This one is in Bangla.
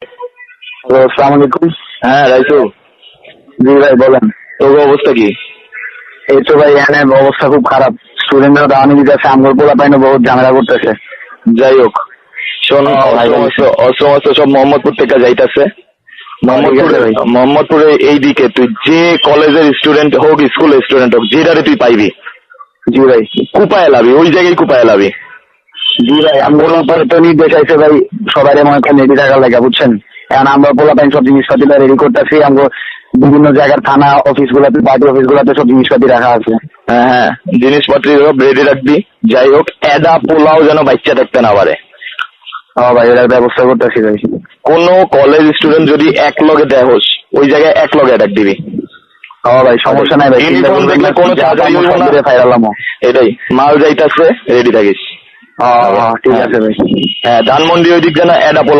হ্যালো, আসসালামু আলাইকুম। হ্যাঁ রাইসু, জি ভাই বলেন। তোর অবস্থা কি? এই তো ভাই এখানে অবস্থা খুব খারাপ। স্টুডেন্টরা দাওয়ানি দিতেছে, আমগোর পোলা পাইনে বহুত ঝামেলা করতেছে। যাই হোক, শোন, ভাই অস্ত্র সব মোহাম্মদপুর থেকে যাইতেছে। ঠিক আছে ভাই। মোহাম্মদপুরে এই দিকে তুই যে কলেজের স্টুডেন্ট হোক, স্কুলের স্টুডেন্ট হোক, যেটারে তুই পাইবি জি ভাই। কুপায় লাবি, ওই জায়গায় কুপায় লাবি। জি ভাই, আমগোর উপরে তো নির্দেশ আছে ভাই, সবাই মনে করেন রেডি থাকার লাগে, বুঝছেন। এখন আমরা পোলা পাইন সব জিনিসপাতি রেডি করতেছি। আমগো বিভিন্ন জায়গার থানা অফিস গুলাতে, পার্টি অফিস গুলাতে সব জিনিসপাতি রাখা আছে। হ্যাঁ হ্যাঁ, জিনিসপত্র সব রেডি রাখবি। যাই হোক, এদা পোলাও যেন বাচ্চা থাকতে না পারে। হ্যাঁ ভাই, এটার ব্যবস্থা করতেছি ভাই। কোনো কলেজ স্টুডেন্ট যদি এক লগে দেহস, ওই জায়গায় এক লগে অ্যাটাক দিবি। হ্যাঁ ভাই, সমস্যা নাই ভাই। ইউনিফর্ম দেখলে কোনো চাকরি হইব না। ফাইরালামো এটাই, মাল যাইতাছে, রেডি থাকিস। ঠিক আছে ভাই। হ্যাঁ, ধানমন্ডি ওই দিক যেন এডা পোলাও